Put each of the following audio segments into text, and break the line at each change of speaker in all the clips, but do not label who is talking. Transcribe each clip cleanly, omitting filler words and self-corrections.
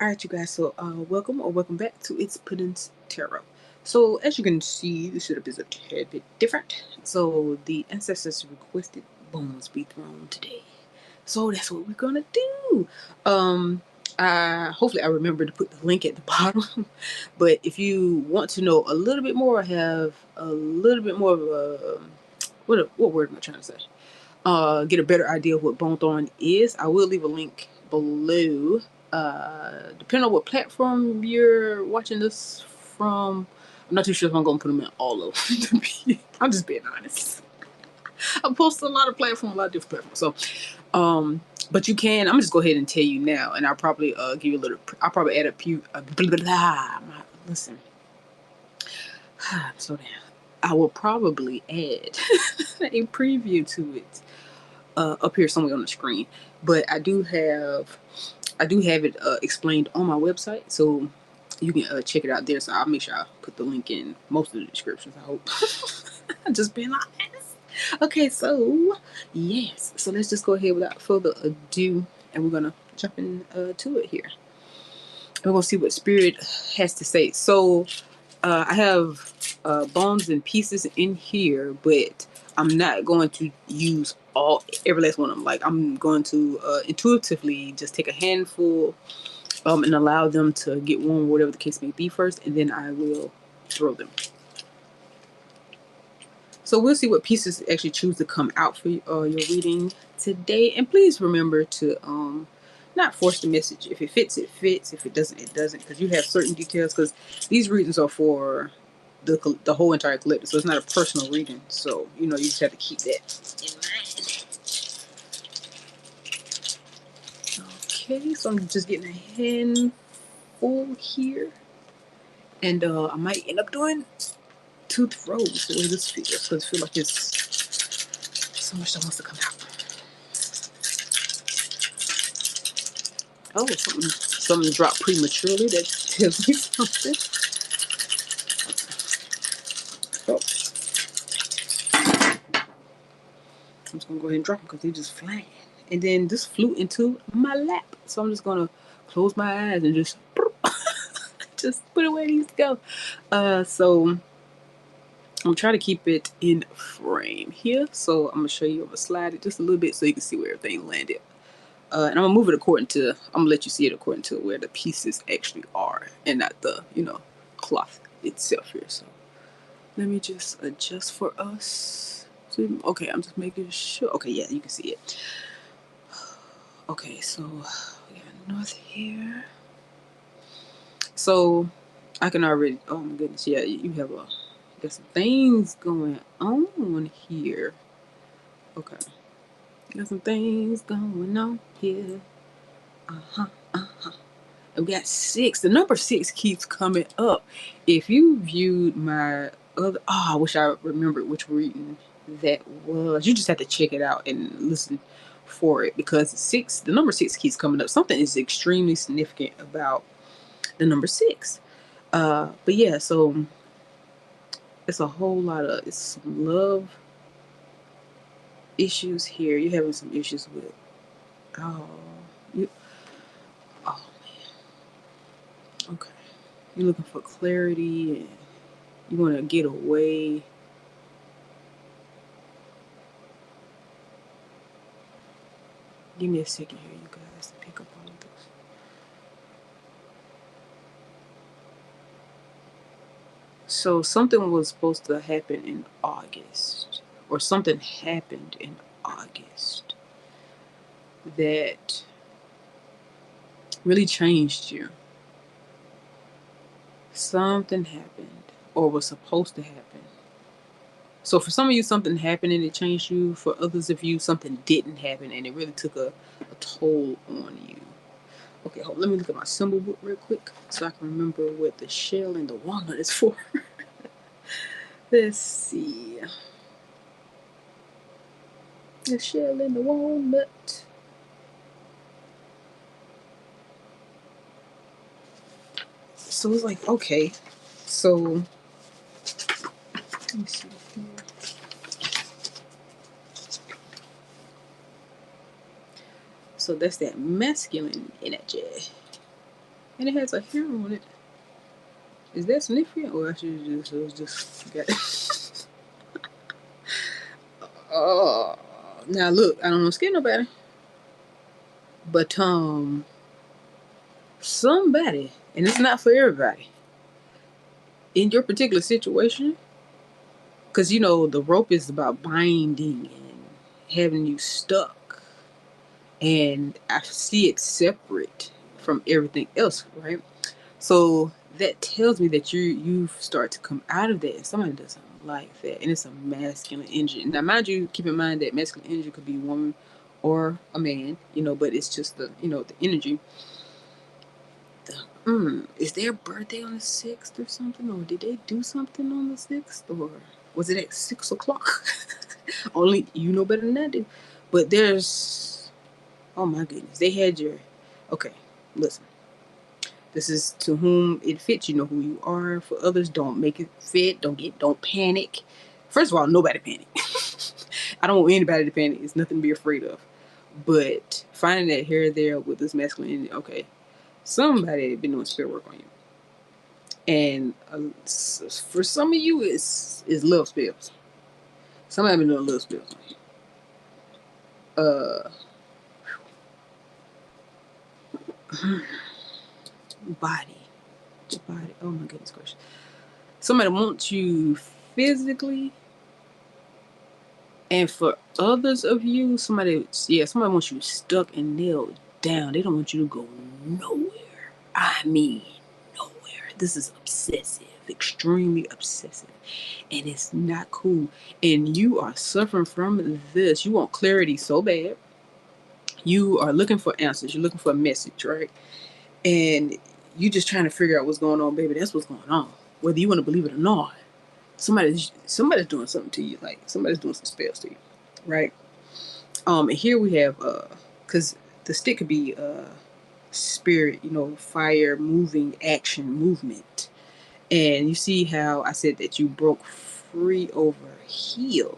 Alright, you guys, so welcome or welcome back to ItsPuddinsT Tarot. So, as you can see, the setup is a tad bit different. So, the ancestors requested bones be thrown today. So, that's what we're gonna do. Hopefully I remember to put the link at the bottom. But if you want to know a little bit more, have a little bit more of a, what word am I trying to say? Get a better idea of what bone throwing is, I will leave a link below. Depending on what platform you're watching this from, I'm not too sure if I'm gonna put them in all of them. I'm just being honest. I post a lot of platforms, a lot of different platforms. So, but you can. I'm just go ahead and tell you now, and I'll probably give you a little. I'll probably add a few. Listen, I'm so down. I will probably add a preview to it up here somewhere on the screen. But I do have it explained on my website, so you can check it out there. So I'll make sure I put the link in most of the descriptions, I hope. I'm just being honest. Okay, so yes, so let's just go ahead without further ado, and we're gonna jump into it here. And we're gonna see what spirit has to say. So I have bones and pieces in here, but I'm not going to use every last one of them. Like, I'm going to intuitively just take a handful and allow them to get warm, whatever the case may be first, and then I will throw them. So we'll see what pieces actually choose to come out for your reading today. And please remember to not force the message. If it fits, it fits. If it doesn't, it doesn't. Because you have certain details. Because these readings are for the whole entire collective, so it's not a personal reading. So you just have to keep that in mind. Okay, so I'm just getting a handful here, and I might end up doing 2 throws the way this feels, because I feel like it's so much that wants to come out. Oh, something dropped prematurely. That tells me something. Oh, I'm just gonna go ahead and drop them because they're just flying. And then this flew into my lap, so I'm just gonna close my eyes and just put it where it needs to go. So I'm trying to keep it in frame here. So I'm gonna show you. I'm gonna slide it just a little bit so you can see where everything landed. And I'm gonna move it I'm gonna let you see it according to where the pieces actually are, and not the cloth itself here. So let me just adjust for us. Okay, I'm just making sure. Okay, yeah, you can see it. Okay, so we got north here. So I can already. Oh my goodness, yeah, you got some things going on here. Okay, got some things going on here. And we got 6. The number 6 keeps coming up. If you viewed my other, I wish I remembered which reading that was. You just have to check it out and listen for it, because the number 6 keeps coming up. Something is extremely significant about the number 6. But yeah, so it's a whole lot of some love issues here. You're having some issues with oh you oh man. Okay. You're looking for clarity, and you want to get away. Give me a second here, you guys, to pick up all of this. So something was supposed to happen in August, or something happened in August that really changed you. Something happened, or was supposed to happen. So for some of you, something happened and it changed you. For others of you, something didn't happen and it really took a toll on you. Okay, let me look at my symbol book real quick so I can remember what the shell and the walnut is for. Let's see. The shell and the walnut. So it's like, okay, so let me see here. So that's that masculine energy. and it has a hair on it. Is that significant, or I should just got? Oh, now look, I don't want to scare nobody, but somebody, and it's not for everybody, in your particular situation, because you know the rope is about binding and having you stuck, and I see it separate from everything else, right? So that tells me that you start to come out of that, and somebody doesn't like that, and it's a masculine energy. Now, mind you, keep in mind that masculine energy could be a woman or a man, but it's just the energy. Is their birthday on the 6th or something, or did they do something on the 6th, or was it at 6 o'clock? Only you know better than I do. But there's, oh my goodness, they had your, okay, listen. This is to whom it fits. You know who you are. For others, don't make it fit. Don't panic. First of all, nobody panic. I don't want anybody to panic. It's nothing to be afraid of. But finding that here or there with this masculine energy, okay, somebody been doing spirit work on you. And for some of you, it's love spells. Somebody been doing love spells on you. Body. Oh my goodness gracious. Somebody wants you physically. And for others of you, somebody wants you stuck and nailed down. They don't want you to go nowhere. I mean, nowhere. This is obsessive, extremely obsessive. And it's not cool. And you are suffering from this. You want clarity so bad. You are looking for answers. You're looking for a message, right? And you just trying to figure out what's going on, baby. That's what's going on. Whether you want to believe it or not. Somebody's doing something to you. Like somebody's doing some spells to you. Right? And here we have because the stick could be spirit, fire, moving, action, movement. And you see how I said that you broke free over here.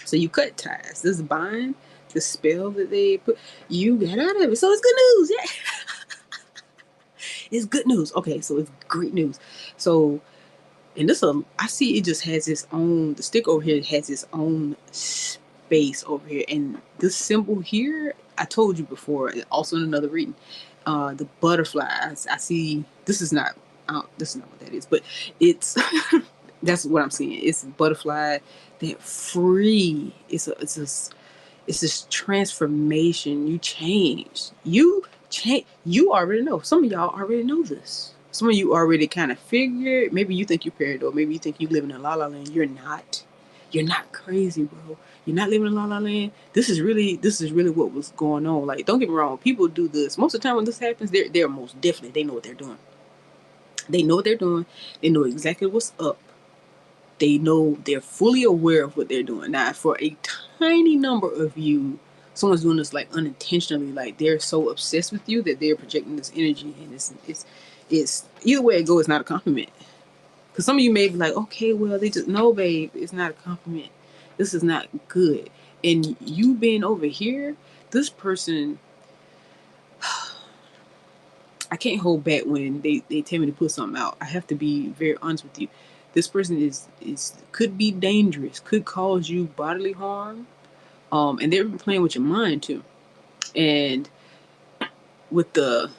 So you cut ties. This bind, the spell that they put, you got out of it. So it's good news. Yeah. It's good news. Okay, so it's great news. So, and this, I see it just has its own, the stick over here has its own space over here. And this symbol here, I told you before, also in another reading, the butterflies. I see, this is not what that is, but it's, that's what I'm seeing. It's a butterfly that free. It's this transformation. You change. You change. You already know. Some of y'all already know this. Some of you already kind of figured. Maybe you think you're paranoid. Maybe you think you live in a la la land. You're not. You're not crazy, bro. You're not living in la la land. This is really what was going on. Like, don't get me wrong. People do this. Most of the time when this happens, they're most definitely, they know what they're doing. They know what they're doing. They know exactly what's up. They know, they're fully aware of what they're doing. Now, for a tiny number of you, someone's doing this like unintentionally, like they're so obsessed with you that they're projecting this energy, and it's either way it goes, it's not a compliment. Because some of you may be like, okay, well, they just, no, babe, it's not a compliment. This is not good. And you being over here, this person, I can't hold back when they tell me to put something out. I have to be very honest with you. This person is could be dangerous, could cause you bodily harm, and they're playing with your mind too. And with the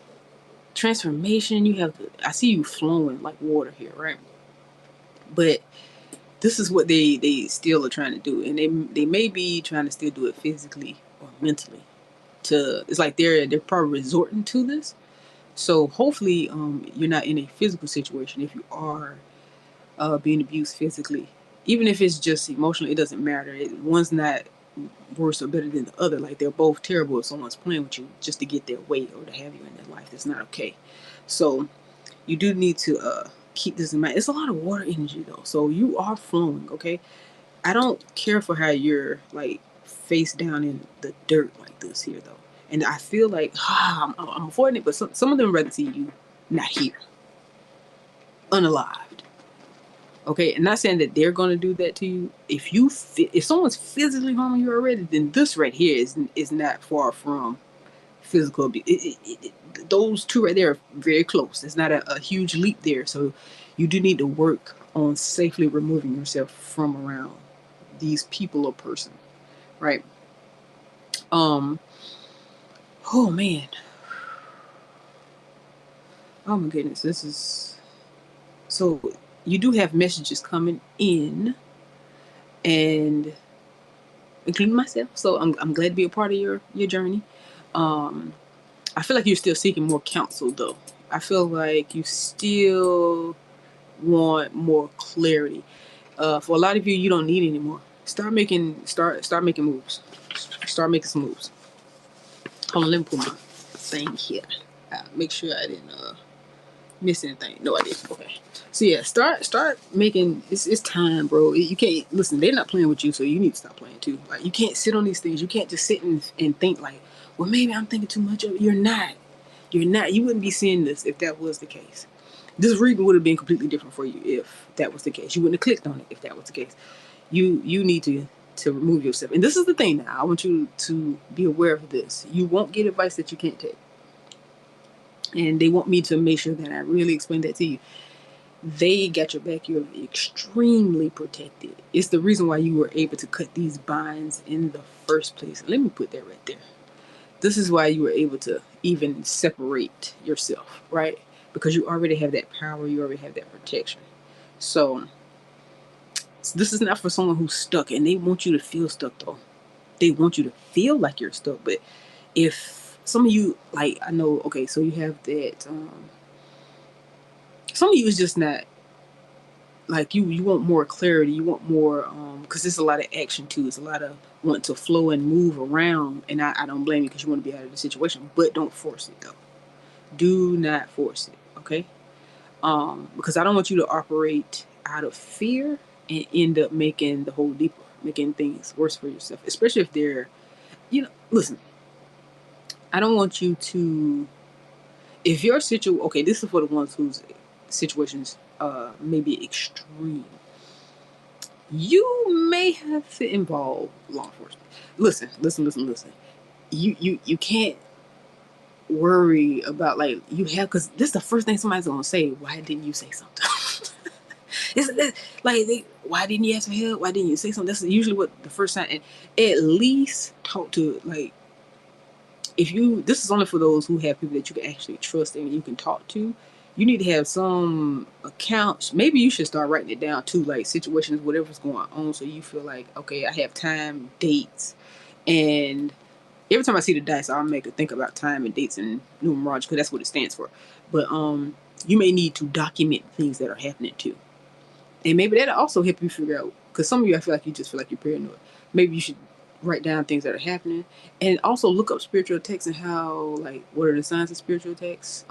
transformation, you have I see you flowing like water here, right? But this is what they still are trying to do, and they may be trying to still do it physically or mentally. It's like they're probably resorting to this. So hopefully, you're not in a physical situation. If you are being abused physically, even if it's just emotional, it doesn't matter. One's not worse or better than the other. Like, they're both terrible if someone's playing with you just to get their way or to have you in their life. That's not okay. So you do need to keep this in mind. It's a lot of water energy though, so you are flowing. Okay, I don't care for how you're like face down in the dirt like this here though. And I feel like I'm avoiding it, but some of them rather see you not here, unalived. Okay, and not saying that they're gonna do that to you. If someone's physically harming you already, then this right here is not far from physical abuse. Those two right there are very close. It's not a huge leap there. So you do need to work on safely removing yourself from around these people or person, right? Oh man. Oh my goodness. This is so you do have messages coming in, and including myself. So I'm glad to be a part of your journey. Um, I feel like you're still seeking more counsel though. I feel like you still want more clarity. For a lot of you, you don't need any more. Start making moves. Start making some moves. Hold on, let me put my thing here. Make sure I didn't miss anything. No, I didn't. Okay. So yeah, start making. It's time, bro. You can't listen. They're not playing with you, so you need to stop playing too. Like you can't sit on these things. You can't just sit and think like, well, maybe I'm thinking too much of it. You're not. You're not. You wouldn't be seeing this if that was the case. This reading would have been completely different for you if that was the case. You wouldn't have clicked on it if that was the case. You need to remove yourself. And this is the thing now. I want you to be aware of this. You won't get advice that you can't take. And they want me to make sure that I really explain that to you. They got your back. You're extremely protected. It's the reason why you were able to cut these binds in the first place. Let me put that right there. This is why you were able to even separate yourself, right? Because you already have that power. You already have that protection. So this is not for someone who's stuck, and they want you to feel stuck though. They want you to feel like you're stuck. But if some of you, like, I know, okay, so you have that, some of you is just not, like, you want more clarity, you want more, because there's a lot of action too. It's a lot of want to flow and move around, and I don't blame you because you want to be out of the situation, but don't force it though. Do not force it, okay? Because I don't want you to operate out of fear and end up making the hole deeper, making things worse for yourself, especially if they're, listen, I don't want you to, if your situation, okay, this is for the ones whose situations may be extreme. You may have to involve law enforcement. Listen. You can't worry about, like, you have, because this is the first thing somebody's gonna say. Why didn't you say something? Why didn't you ask for help? Why didn't you say something? That's usually what the first time. And at least talk to, like, if you, this is only for those who have people that you can actually trust and you can talk to. You need to have some accounts. Maybe you should start writing it down too, like situations, whatever's going on, so you feel like, okay, I have time, dates, and every time I see the dice, I'll make a think about time and dates and numerology because that's what it stands for. But you may need to document things that are happening too, and maybe that'll also help you figure out. Because some of you, I feel like you just feel like you're paranoid. Maybe you should write down things that are happening, and also look up spiritual texts and how, like, what are the signs of spiritual texts.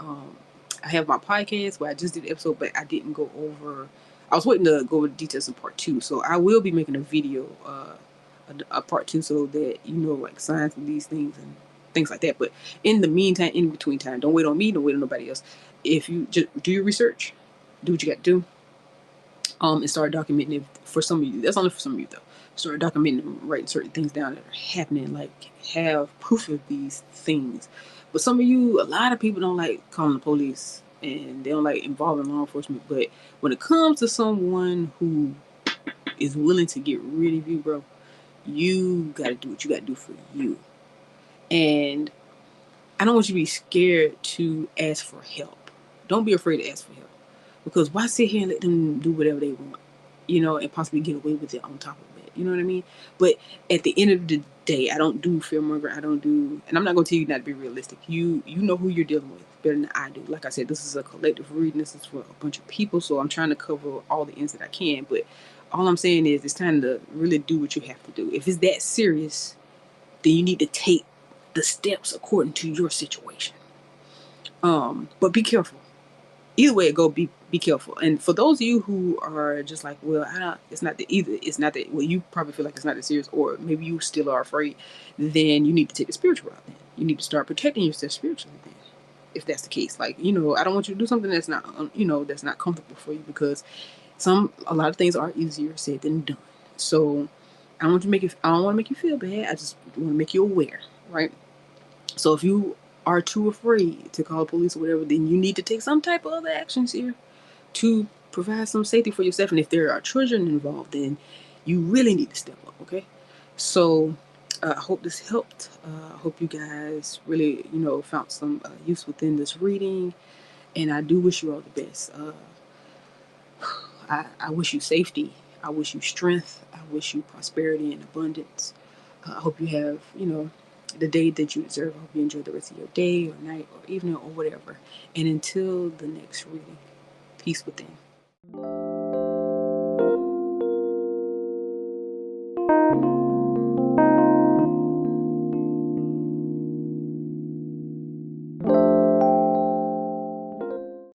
I have my podcast where I just did the episode, but I didn't go over. I was waiting to go over the details in part 2, so I will be making a video, a part 2, so that like signs of these things and things like that. But in the meantime, in between time, don't wait on me, don't wait on nobody else. If you just do your research, do what you got to do, and start documenting it. For some of you, that's only for some of you though. Start documenting, writing certain things down that are happening, like have proof of these things. But some of you, a lot of people don't like calling the police and they don't like involving law enforcement. But when it comes to someone who is willing to get rid of you, bro, you gotta do what you gotta do for you. And I don't want you to be scared to ask for help. Don't be afraid to ask for help. Because why sit here and let them do whatever they want, and possibly get away with it on top of it. You know what I mean? But at the end of the day, I don't do fearmonger. I don't do, and I'm not going to tell you not to be realistic. You know who you're dealing with better than I do. Like I said, this is a collective reading. This is for a bunch of people. So I'm trying to cover all the ends that I can. But all I'm saying is it's time to really do what you have to do. If it's that serious, then you need to take the steps according to your situation. But be careful. Either way it go, be careful. And for those of you who are just like, well, it's not that, well, you probably feel like it's not that serious, or maybe you still are afraid, then you need to take the spiritual route then. You need to start protecting yourself spiritually then, if that's the case. Like, I don't want you to do something that's not, that's not comfortable for you, because a lot of things are easier said than done. So I don't want to make you feel bad. I just want to make you aware, right? So if you are too afraid to call police or whatever, then you need to take some type of other actions here to provide some safety for yourself. And if there are children involved, then you really need to step up, okay? So I hope this helped. I hope you guys really, found some use within this reading. And I do wish you all the best. I wish you safety. I wish you strength. I wish you prosperity and abundance. I hope you have, the day that you deserve. I hope you enjoy the rest of your day or night or evening or whatever. And until the next reading, peace within.